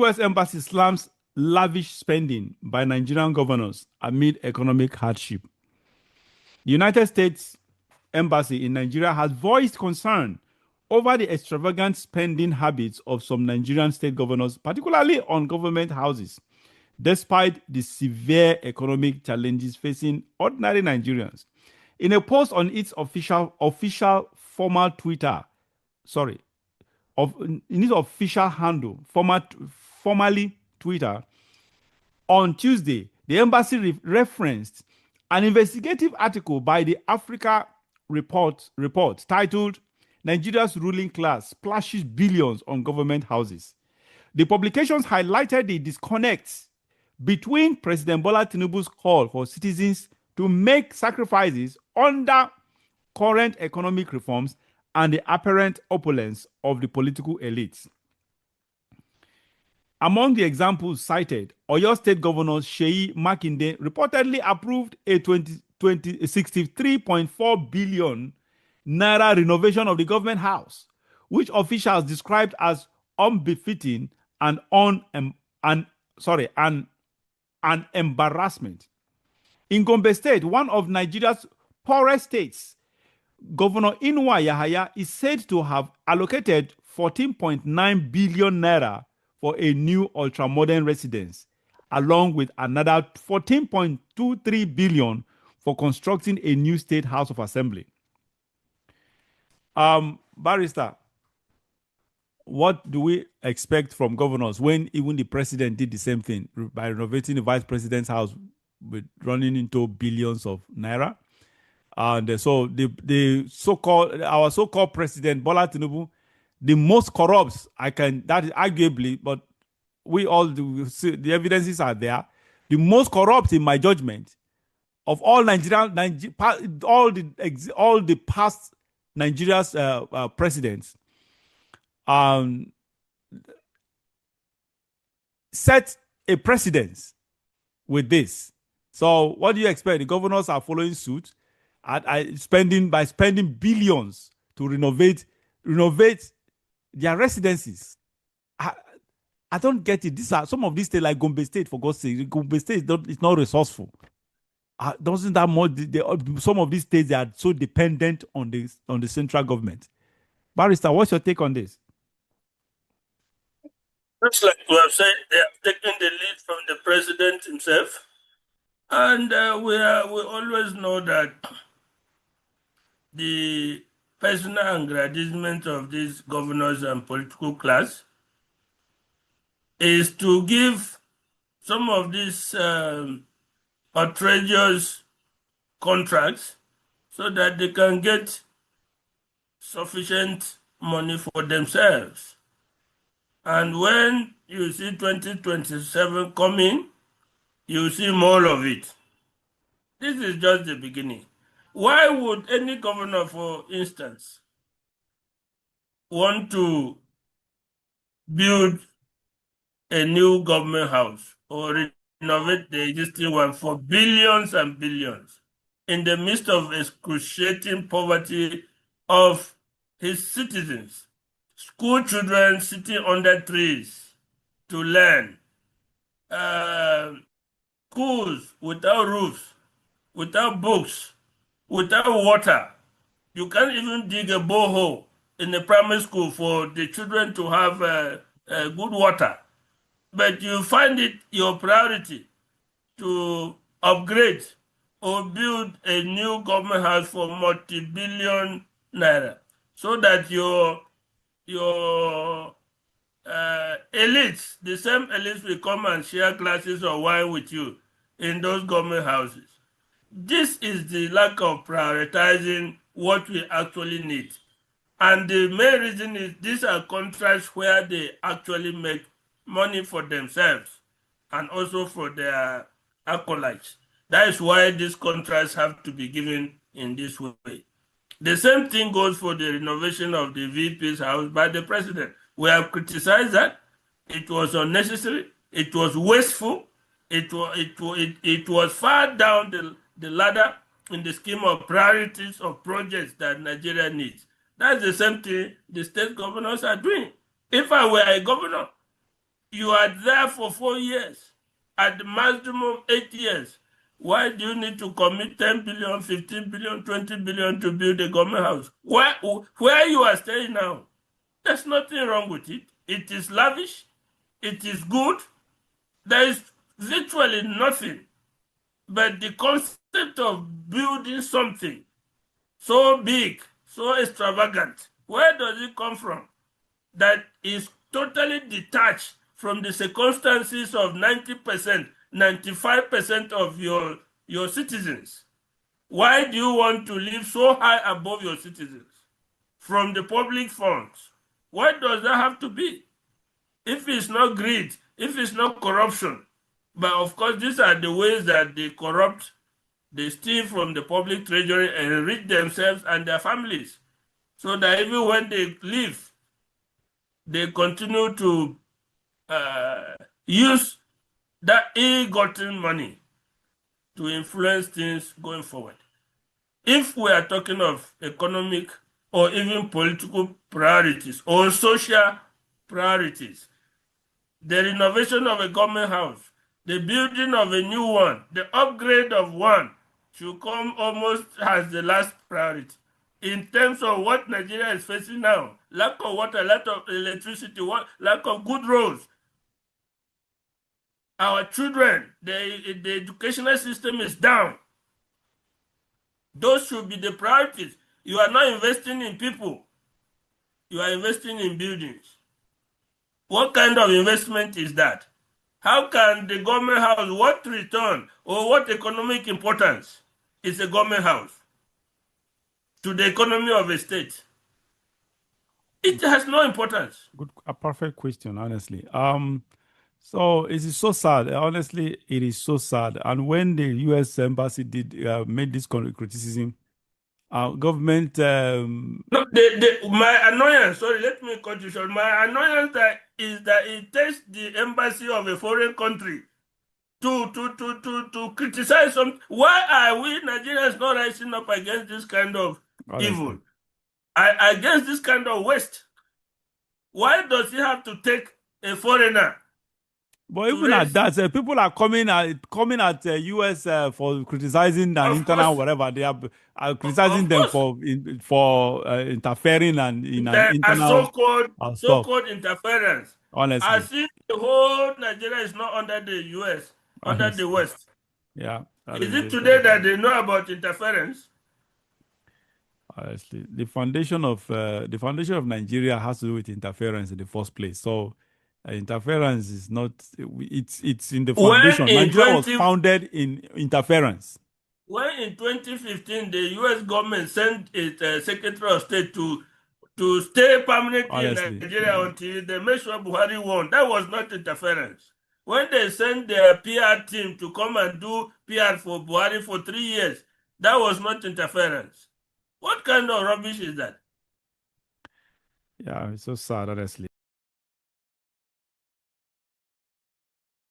U.S. Embassy slams lavish spending by Nigerian governors amid economic hardship. The United States Embassy in Nigeria has voiced concern over the extravagant spending habits of some Nigerian state governors, particularly on government houses, despite the severe economic challenges facing ordinary Nigerians. In a post on its official formal Twitter, in its official handle, formally Twitter, on Tuesday, the embassy referenced an investigative article by the Africa report titled Nigeria's Ruling Class Splashes Billions on Government Houses. The publications highlighted the disconnects between President Bola Tinubu's call for citizens to make sacrifices under current economic reforms and the apparent opulence of the political elites. Among the examples cited, Oyo State Governor Seyi Makinde reportedly approved a 63.4 billion naira renovation of the government house, which officials described as unbefitting and an embarrassment. In Gombe State, one of Nigeria's poorest states, Governor Inuwa Yahaya is said to have allocated 14.9 billion naira for a new ultra-modern residence, along with another 14.23 billion for constructing a new state house of assembly. Barrister, what do we expect from governors when even the president did the same thing by renovating the vice president's house with running into billions of naira? And so our so-called president Bola Tinubu, the most corrupt, that is arguably, but we all do see the evidences are there. The most corrupt, in my judgment, of all all the past Nigeria's presidents, set a precedence with this. So, what do you expect? The governors are following suit, spending billions to renovate their residences. I don't get it. These are some of these states, like Gombe State, for God's sake. Gombe State is not resourceful. Doesn't that more? Some of these states, they are so dependent on the central government. Barrister, what's your take on this? Just like we have said, they have taken the lead from the president himself, and we always know that the personal aggrandizement of these governors and political class is to give some of these outrageous contracts so that they can get sufficient money for themselves. And when you see 2027 coming, you see more of it. This is just the beginning. Why would any governor, for instance, want to build a new government house or renovate the existing one for billions and billions in the midst of excruciating poverty of his citizens? School children sitting under trees to learn, schools without roofs, without books, without water. You can't even dig a borehole in a primary school for the children to have good water. But you find it your priority to upgrade or build a new government house for multi-billion naira so that your elites, the same elites will come and share glasses of wine with you in those government houses. This is the lack of prioritizing what we actually need. And the main reason is these are contracts where they actually make money for themselves and also for their acolytes. That is why these contracts have to be given in this way. The same thing goes for the renovation of the VP's house by the president. We have criticized that. It was unnecessary. It was wasteful. It was far down the ladder in the scheme of priorities of projects that Nigeria needs. That's the same thing the state governors are doing. If I were a governor, you are there for 4 years, at the maximum 8 years. Why do you need to commit 10 billion, 15 billion, 20 billion to build a government house? Where you are staying now, there's nothing wrong with it. It is lavish. It is good. There is virtually nothing. But the concept of building something so big, so extravagant, where does it come from? That is totally detached from the circumstances of 90%, 95% of your citizens. Why do you want to live so high above your citizens from the public funds? Why does that have to be? If it's not greed, if it's not corruption, but of course these are the ways that they corrupt, they steal from the public treasury and enrich themselves and their families, so that even when they leave, they continue to use that ill-gotten money to influence things going forward. If we are talking of economic or even political priorities or social priorities, the renovation of a government house, the building of a new one, the upgrade of one should come almost as the last priority. In terms of what Nigeria is facing now, lack of water, lack of electricity, lack of good roads, our children, the educational system is down. Those should be the priorities. You are not investing in people. You are investing in buildings. What kind of investment is that? How can the government house, what return or what economic importance is a government house to the economy of a state? It has no importance. Good, a perfect question, honestly. So it is so sad. Honestly, it is so sad. And when the U.S. embassy made this criticism, government. No, my annoyance. Sorry, let me cut you short. My annoyance is that it takes the embassy of a foreign country to criticize some. Why are we Nigerians not rising up against this kind of Honestly. evil? Against this kind of waste? Why does he have to take a foreigner? But even at that, people are coming at US for criticizing an internal whatever. They are criticizing them for interfering and in an internal stuff. So-called interference. Honestly, as if the whole Nigeria is not under the US, under the West. Yeah. Is it today that they know about interference? Honestly, the foundation of Nigeria has to do with interference in the first place. So interference is not. It's in the foundation. Nigeria was founded in interference. When in 2015 the U.S. government sent its Secretary of State to stay permanently in Nigeria until they made sure Buhari won, that was not interference. When they sent their PR team to come and do PR for Buhari for 3 years, that was not interference. What kind of rubbish is that? Yeah, it's so sad, honestly.